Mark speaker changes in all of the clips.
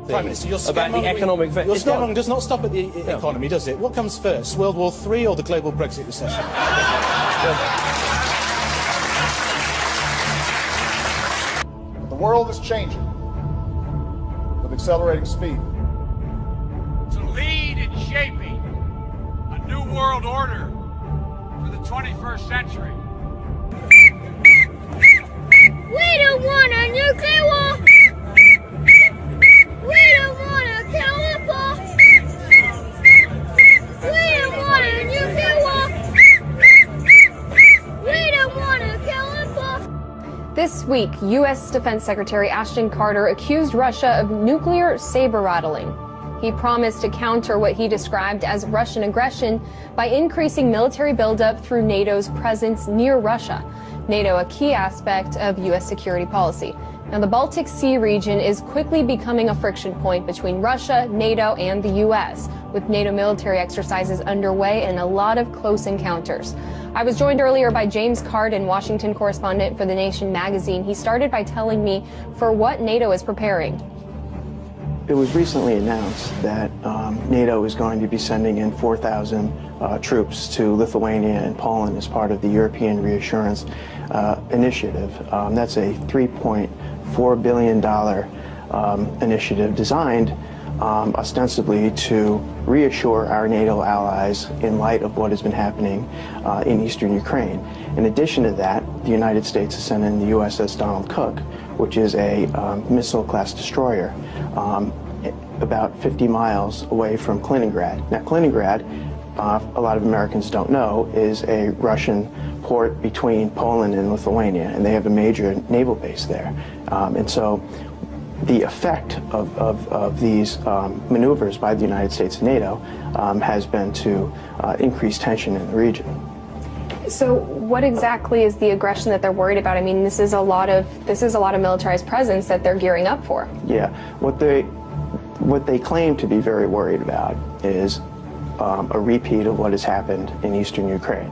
Speaker 1: Prime Minister, your
Speaker 2: about the economic...
Speaker 1: Your scaremongering does not stop at the economy, does it? What comes first, World War III or the global Brexit recession?
Speaker 3: The world is changing with accelerating speed.
Speaker 4: To lead in shaping a new world order for the 21st century.
Speaker 5: We don't want a nuclear war! We don't want a killer war! We don't want a nuclear war! We don't want a killer war!
Speaker 6: This week, U.S. Defense Secretary Ashton Carter accused Russia of nuclear saber-rattling. He promised to counter what he described as Russian aggression by increasing military buildup through NATO's presence near Russia. NATO, a key aspect of U.S. security policy. Now, the Baltic Sea region is quickly becoming a friction point between Russia, NATO, and the U.S., with NATO military exercises underway and a lot of close encounters. I was joined earlier by James Carden, Washington correspondent for The Nation magazine. He started by telling me for what NATO is preparing.
Speaker 7: It was recently announced that NATO is going to be sending in 4,000 troops to Lithuania and Poland as part of the European Reassurance Initiative. That's a $3.4 billion initiative designed ostensibly to reassure our NATO allies in light of what has been happening in eastern Ukraine. In addition to that, the United States has sent in the USS Donald Cook, which is a missile-class destroyer about 50 miles away from Kaliningrad. Now, Kaliningrad, a lot of Americans don't know, is a Russian port between Poland and Lithuania, and they have a major naval base there. And so the effect of these maneuvers by the United States and NATO has been to increase tension in the region.
Speaker 6: So what exactly is the aggression that they're worried about? I mean, this is a lot of militarized presence that they're gearing up for.
Speaker 7: Yeah, what they claim to be very worried about is a repeat of what has happened in eastern Ukraine.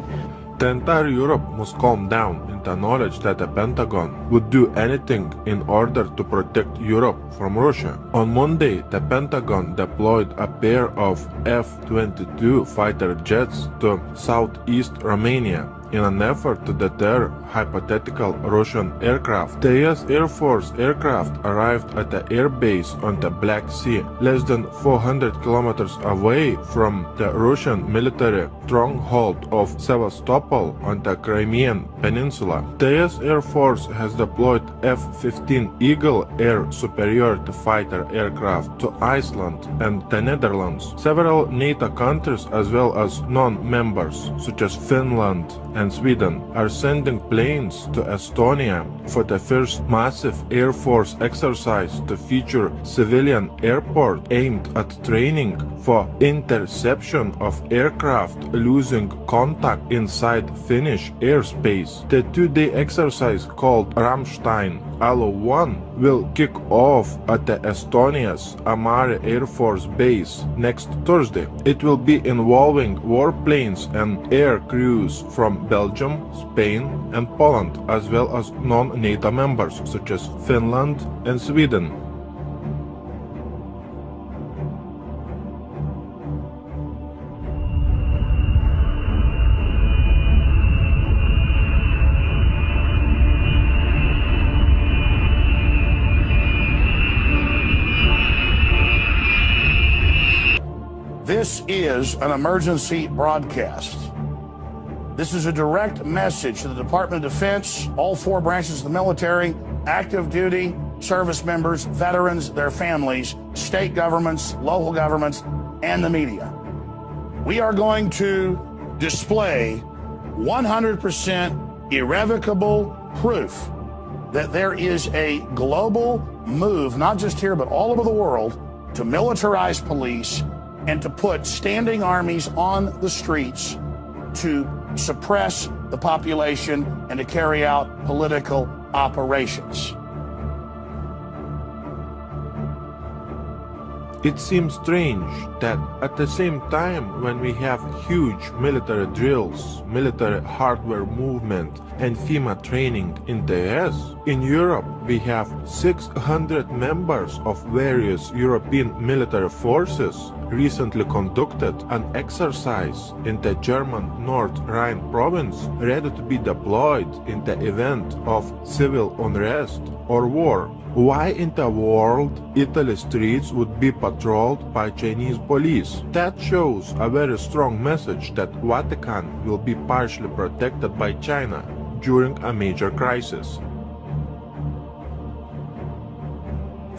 Speaker 8: The entire Europe must calm down in the knowledge that the Pentagon would do anything in order to protect Europe from Russia. On Monday, the Pentagon deployed a pair of F-22 fighter jets to southeast Romania in an effort to deter hypothetical Russian aircraft. The US Air Force aircraft arrived at the air base on the Black Sea, less than 400 kilometers away from the Russian military stronghold of Sevastopol on the Crimean Peninsula. The US Air Force has deployed F-15 Eagle air superiority fighter aircraft to Iceland and the Netherlands. Several NATO countries as well as non-members, such as Finland and Sweden, are sending planes to Estonia for the first massive Air Force exercise to feature civilian airport aimed at training for interception of aircraft losing contact inside Finnish airspace. The two-day exercise called Ramstein Alo-1 will kick off at the Estonia's Amari Air Force Base next Thursday. It will be involving warplanes and air crews from Belgium, Spain, and Poland, as well as non-NATO members such as Finland and Sweden.
Speaker 3: This is an emergency broadcast. This is a direct message to the Department of Defense, all four branches of the military, active duty, service members, veterans, their families, state governments, local governments, and the media. We are going to display 100% irrevocable proof that there is a global move, not just here, but all over the world, to militarize police and to put standing armies on the streets to suppress the population and to carry out political operations.
Speaker 8: It seems strange that at the same time when we have huge military drills, military hardware movement, and FEMA training in the US. In Europe, we have 600 members of various European military forces recently conducted an exercise in the German North Rhine province, ready to be deployed in the event of civil unrest or war. Why in the world Italy's streets would be patrolled by Chinese police? That shows a very strong message that Vatican will be partially protected by China during a major crisis.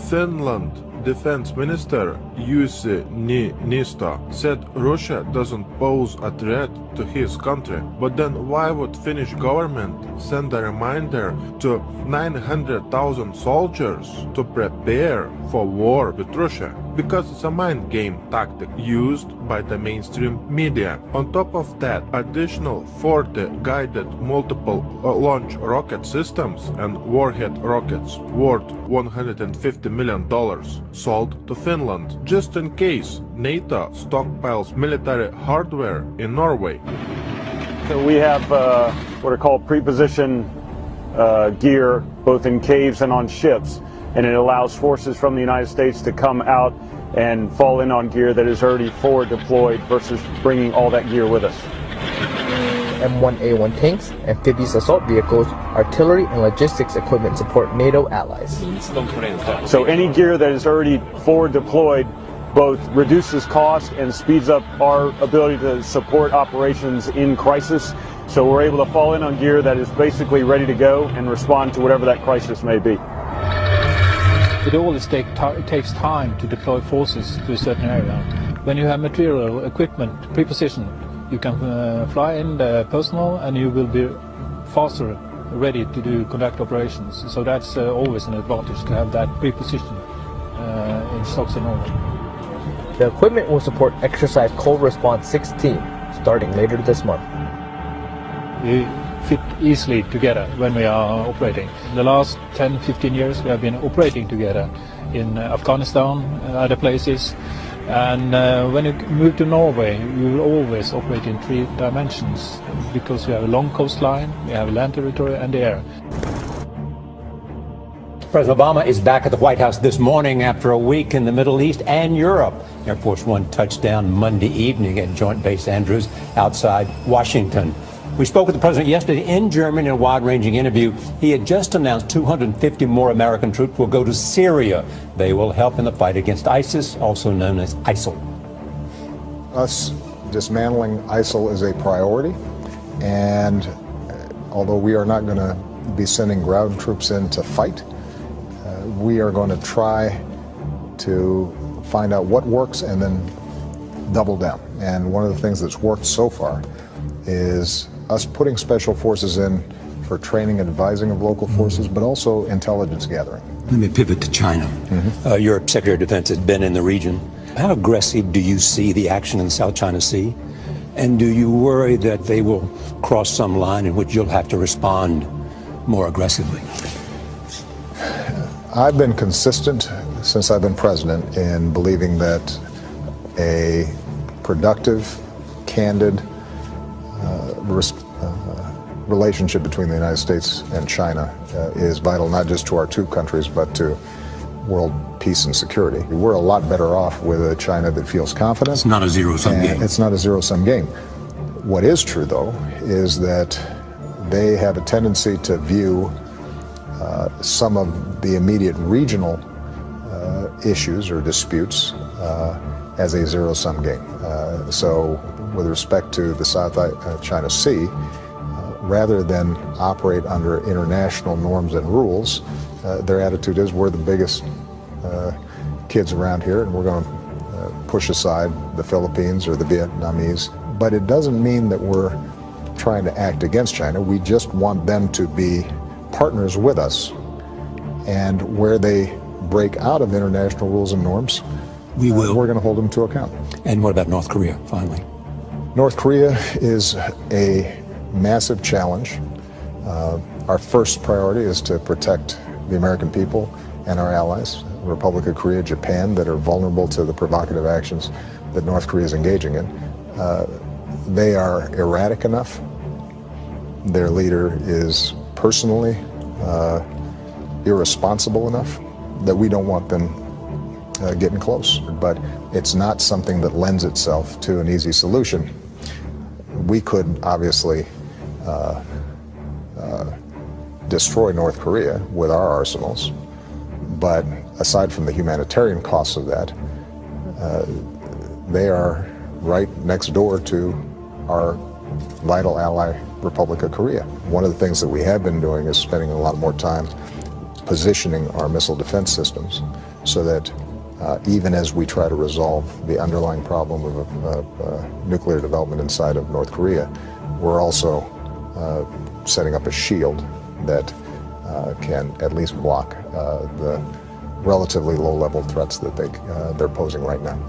Speaker 8: Finland Defense Minister Jussi Niinistö said Russia doesn't pose a threat to his country. But then why would Finnish government send a reminder to 900,000 soldiers to prepare for war with Russia? Because it's a mind game tactic used by the mainstream media. On top of that, additional 40 guided multiple launch rocket systems and warhead rockets worth $150 million sold to Finland, just in case NATO stockpiles military hardware in Norway.
Speaker 2: So we have what are called pre-position gear, both in caves and on ships, and it allows forces from the United States to come out and fall in on gear that is already forward deployed versus bringing all that gear with us.
Speaker 9: M1A1 tanks, amphibious assault vehicles, artillery and logistics equipment support NATO allies.
Speaker 2: So any gear that is already forward deployed both reduces cost and speeds up our ability to support operations in crisis. So we're able to fall in on gear that is basically ready to go and respond to whatever that crisis may be.
Speaker 10: It always takes time to deploy forces to a certain area. When you have material, equipment, pre-positioned, you can fly in the personnel and you will be faster ready to conduct operations. So that's always an advantage to have that pre-position in Stockholm, Norway.
Speaker 9: The equipment will support Exercise Cold Response 16 starting later this month.
Speaker 10: We fit easily together when we are operating. The last 10-15 years we have been operating together in Afghanistan and other places. And when you move to Norway, we will always operate in 3 dimensions because we have a long coastline, we have land territory and the air.
Speaker 11: President Obama is back at the White House this morning after a week in the Middle East and Europe. Air Force One touched down Monday evening at Joint Base Andrews outside Washington. We spoke with the president yesterday in Germany in a wide-ranging interview. He had just announced 250 more American troops will go to Syria. They will help in the fight against ISIS, also known as ISIL.
Speaker 12: Us dismantling ISIL is a priority, and although we are not going to be sending ground troops in to fight, we are going to try to find out what works and then double down. And one of the things that's worked so far is us putting special forces in for training and advising of local forces, but also intelligence gathering.
Speaker 11: Let me pivot to China. Your Secretary of Defense has been in the region. How aggressive do you see the action in the South China Sea? And do you worry that they will cross some line in which you'll have to respond more aggressively?
Speaker 12: I've been consistent since I've been president in believing that a productive, candid relationship between the United States and China is vital not just to our 2 countries but to world peace and security. We're a lot better off with a China that feels confident.
Speaker 11: It's not a zero-sum game.
Speaker 12: It's not a zero-sum game. What is true, though, is that they have a tendency to view some of the immediate regional issues or disputes as a zero-sum game. So with respect to the South China Sea, rather than operate under international norms and rules, their attitude is we're the biggest kids around here and we're going to push aside the Philippines or the Vietnamese. But it doesn't mean that we're trying to act against China. We just want them to be partners with us. And where they break out of international rules and norms, we're going to hold them to account.
Speaker 11: And what about North Korea, finally?
Speaker 12: North Korea is a massive challenge. Our first priority is to protect the American people and our allies, Republic of Korea, Japan, that are vulnerable to the provocative actions that North Korea is engaging in. They are erratic enough their leader is personally irresponsible enough that we don't want them getting close. But it's not something that lends itself to an easy solution. We could obviously destroy North Korea with our arsenals, but aside from the humanitarian costs of that, they are right next door to our vital ally, Republic of Korea. One of the things that we have been doing is spending a lot more time positioning our missile defense systems so that even as we try to resolve the underlying problem of nuclear development inside of North Korea, we're also setting up a shield that can at least block the relatively low-level threats that they're posing right now.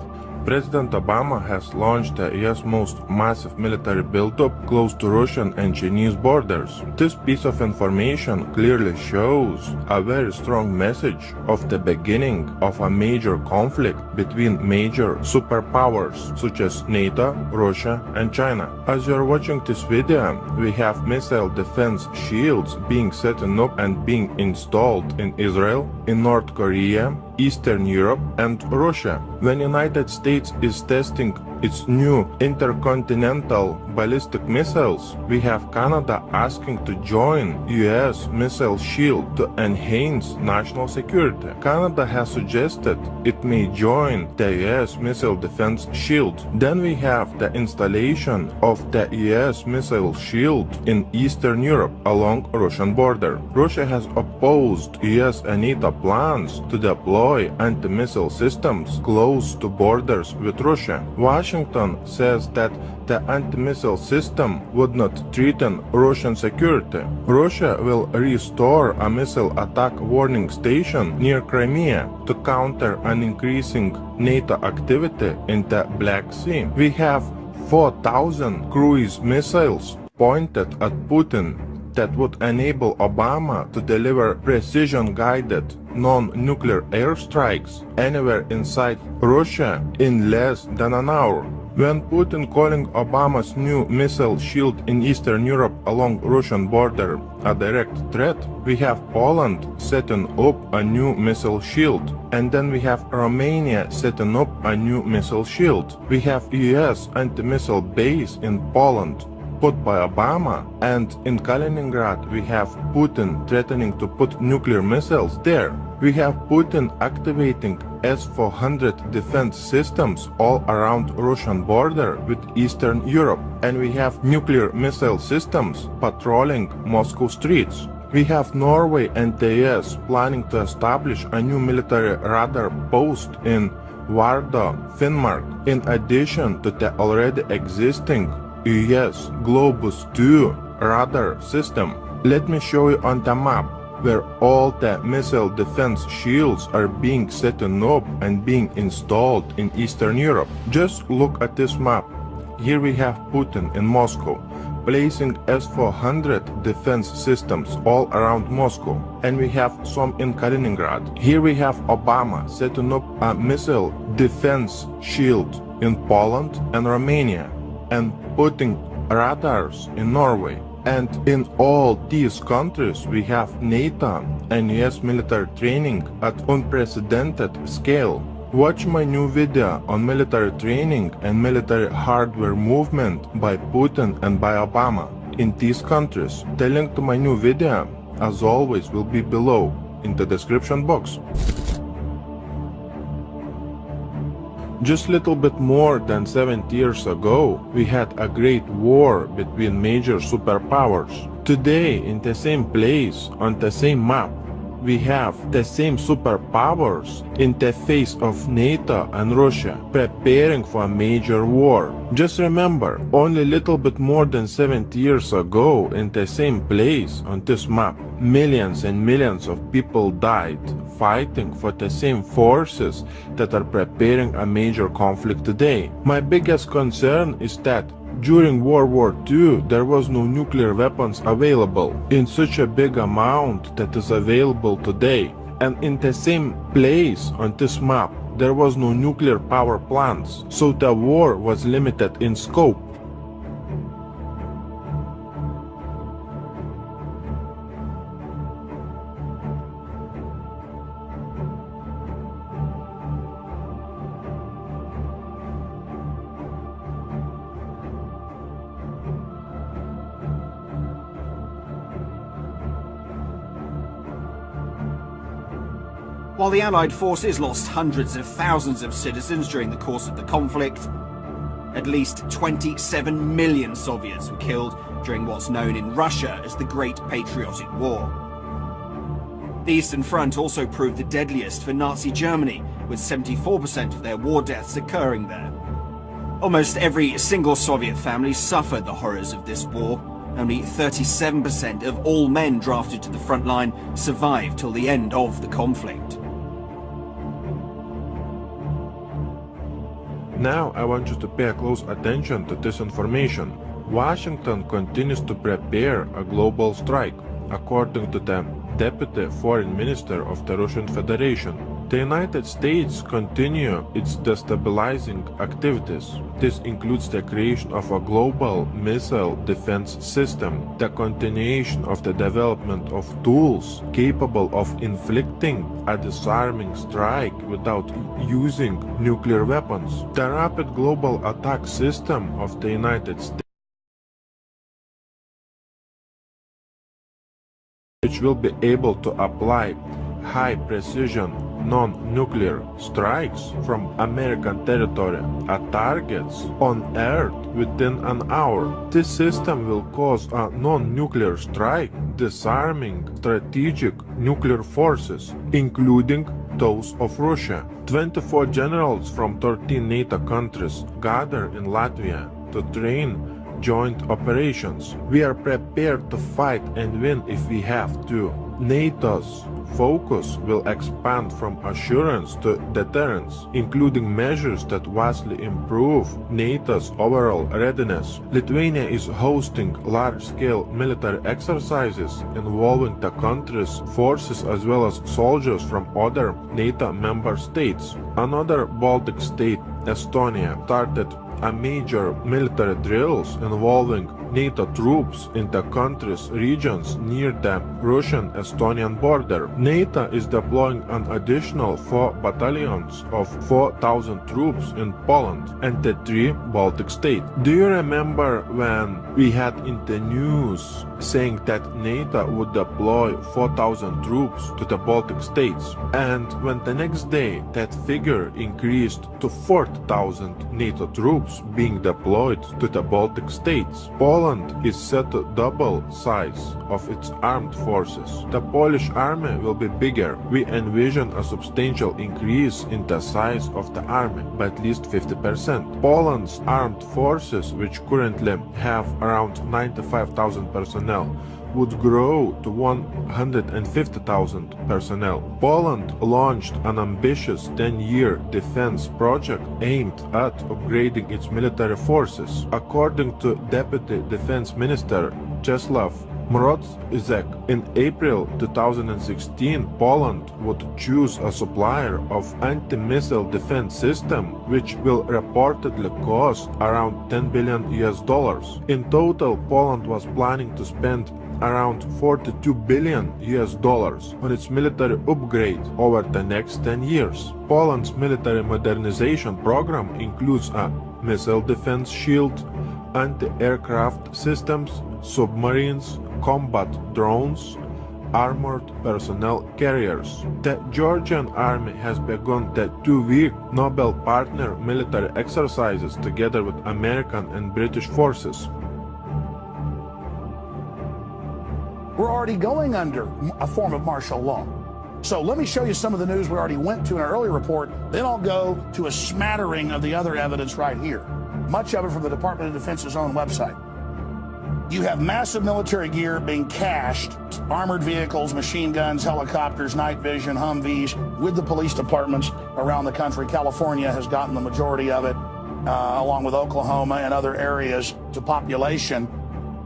Speaker 8: President Obama has launched the U.S. most massive military buildup close to Russian and Chinese borders. This piece of information clearly shows a very strong message of the beginning of a major conflict between major superpowers such as NATO, Russia and China. As you are watching this video, we have missile defense shields being set up and being installed in Israel, in North Korea, Eastern Europe and Russia. When United States is testing its new intercontinental ballistic missiles, we have Canada asking to join US missile shield to enhance national security. Canada has suggested it may join the US missile defense shield. Then we have the installation of the US missile shield in Eastern Europe along Russian border. Russia has opposed US and NATO plans to deploy anti-missile systems close to borders with Russia. Washington says that the anti-missile system would not threaten Russian security. Russia will restore a missile attack warning station near Crimea to counter an increasing NATO activity in the Black Sea. We have 4,000 cruise missiles pointed at Putin that would enable Obama to deliver precision-guided non-nuclear airstrikes anywhere inside Russia in less than an hour. When Putin calling Obama's new missile shield in Eastern Europe along Russian border a direct threat, we have Poland setting up a new missile shield, and then we have Romania setting up a new missile shield. We have US anti-missile base in Poland put by Obama, and in Kaliningrad we have Putin threatening to put nuclear missiles there. We have Putin activating S-400 defense systems all around Russian border with Eastern Europe, and we have nuclear missile systems patrolling Moscow streets. We have Norway and the US planning to establish a new military radar post in Vardø, Finnmark, in addition to the already existing US Globus 2 radar system. Let me show you on the map where all the missile defense shields are being set up and being installed in Eastern Europe. Just look at this map. Here we have Putin in Moscow placing S-400 defense systems all around Moscow, and we have some in Kaliningrad. Here we have Obama setting up a missile defense shield in Poland and Romania, and putting radars in Norway. And in all these countries we have NATO and US military training at unprecedented scale. Watch my new video on military training and military hardware movement by Putin and by Obama in these countries. The link to my new video, as always, will be below in the description box. Just a little bit more than 70 years ago, we had a great war between major superpowers. Today, in the same place, on the same map, we have the same superpowers in the face of NATO and Russia preparing for a major war. Just remember, only a little bit more than 70 years ago, in the same place on this map, millions and millions of people died fighting for the same forces that are preparing a major conflict today. My biggest concern is that during World War II, there was no nuclear weapons available in such a big amount that is available today. And in the same place on this map, there was no nuclear power plants, so the war was limited in scope.
Speaker 13: While the Allied forces lost hundreds of thousands of citizens during the course of the conflict, at least 27 million Soviets were killed during what's known in Russia as the Great Patriotic War. The Eastern Front also proved the deadliest for Nazi Germany, with 74% of their war deaths occurring there. Almost every single Soviet family suffered the horrors of this war. Only 37% of all men drafted to the front line survived till the end of the conflict.
Speaker 8: Now I want you to pay close attention to this information. Washington continues to prepare a global strike, according to the Deputy Foreign Minister of the Russian Federation. The United States continue its destabilizing activities. This includes the creation of a global missile defense system, the continuation of the development of tools capable of inflicting a disarming strike without using nuclear weapons, the rapid global attack system of the United States, which will be able to apply high-precision non-nuclear strikes from American territory at targets on Earth within an hour. This system will cause a non-nuclear strike, disarming strategic nuclear forces, including those of Russia. 24 generals from 13 NATO countries gather in Latvia to train joint operations. We are prepared to fight and win if we have to. NATO's focus will expand from assurance to deterrence, including measures that vastly improve NATO's overall readiness. Lithuania is hosting large-scale military exercises involving the country's forces as well as soldiers from other NATO member states. Another Baltic state, Estonia, started a major military drills involving NATO troops in the country's regions near the Russian-Estonian border. NATO is deploying an additional 4 battalions of 4,000 troops in Poland and the 3 Baltic states. Do you remember when we had in the news saying that NATO would deploy 4,000 troops to the Baltic states? And when the next day that figure increased to 4,000 NATO troops being deployed to the Baltic states, Poland is set to double size of its armed forces. The Polish army will be bigger. We envision a substantial increase in the size of the army by at least 50%. Poland's armed forces, which currently have around 95,000 personnel, would grow to 150,000 personnel. Poland launched an ambitious 10-year defense project aimed at upgrading its military forces. According to Deputy Defense Minister Czesław Mroczek, in April 2016, Poland would choose a supplier of anti-missile defense system, which will reportedly cost around $10 billion. In total, Poland was planning to spend around $42 billion on its military upgrade over the next 10 years. Poland's military modernization program includes a missile defense shield, anti-aircraft systems, submarines, combat drones, armored personnel carriers. The Georgian army has begun the 2-week Nobel partner military exercises together with American and British forces.
Speaker 3: We're already going under a form of martial law. So let me show you some of the news we already went to in an earlier report. Then I'll go to a smattering of the other evidence right here. Much of it from the Department of Defense's own website. You have massive military gear being cached, armored vehicles, machine guns, helicopters, night vision, Humvees, with the police departments around the country. California has gotten the majority of it, along with Oklahoma and other areas to population.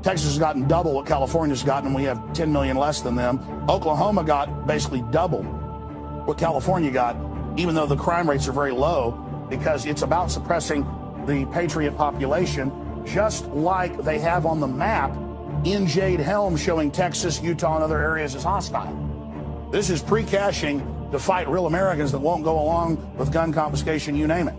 Speaker 3: Texas has gotten double what California's gotten, and we have 10 million less than them. Oklahoma got basically double what California got, even though the crime rates are very low, because it's about suppressing the patriot population, just like they have on the map in Jade Helm showing Texas, Utah, and other areas as hostile. This is pre-caching to fight real Americans that won't go along with gun confiscation, you name it.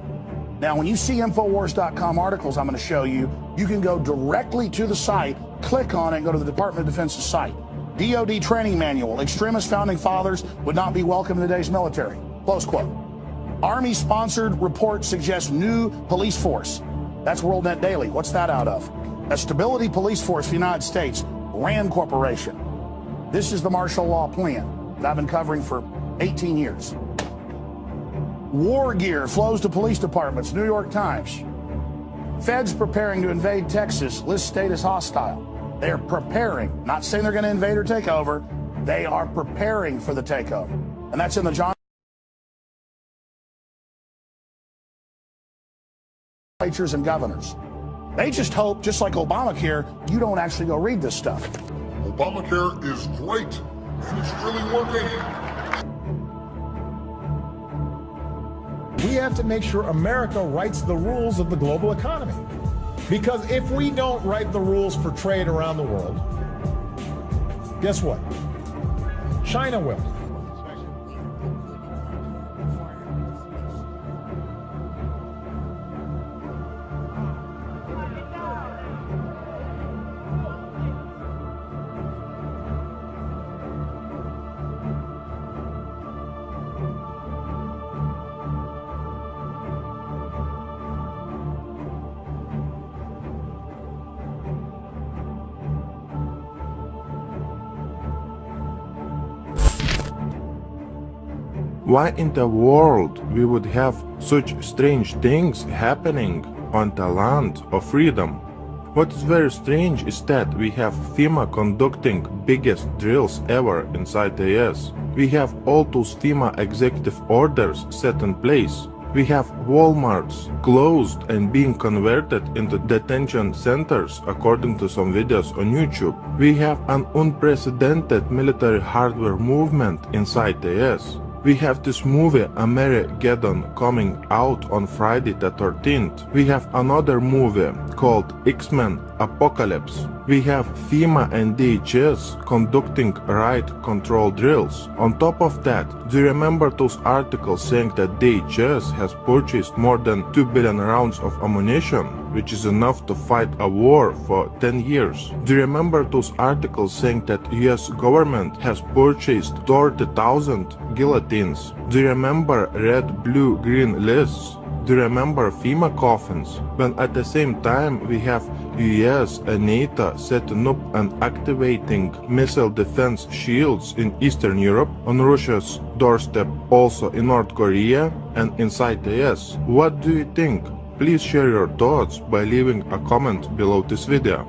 Speaker 3: Now, when you see Infowars.com articles I'm going to show you, you can go directly to the site, click on it, and go to the Department of Defense's site. DOD training manual, extremist founding fathers would not be welcome in today's military. Close quote. Army-sponsored report suggests new police force. That's WorldNet Daily. What's that out of? A stability police force for the United States, RAND Corporation. This is the martial law plan that I've been covering for 18 years. War gear flows to police departments, New York Times. Feds preparing to invade Texas, list state as hostile. They are preparing, not saying they're going to invade or take over. They are preparing for the takeover. And that's in the John legislatures and governors. They just hope, just like Obamacare, you don't actually go read this stuff.
Speaker 14: Obamacare is great, and it's really working.
Speaker 15: We have to make sure America writes the rules of the global economy. Because if we don't write the rules for trade around the world, guess what? China will.
Speaker 8: Why in the world we would have such strange things happening on the land of freedom? What is very strange is that we have FEMA conducting biggest drills ever inside the US. We have all those FEMA executive orders set in place. We have Walmarts closed and being converted into detention centers according to some videos on YouTube. We have an unprecedented military hardware movement inside the US. We have this movie Armageddon coming out on Friday the 13th. We have another movie called X-Men Apocalypse. We have FEMA and DHS conducting riot control drills. On top of that, do you remember those articles saying that DHS has purchased more than 2 billion rounds of ammunition, which is enough to fight a war for 10 years? Do you remember those articles saying that US government has purchased 30,000 guillotines? Do you remember red, blue, green lists? Do you remember FEMA coffins? When at the same time we have US and NATO setting up and activating missile defense shields in Eastern Europe, on Russia's doorstep, also in North Korea and inside the US. What do you think? Please share your thoughts by leaving a comment below this video.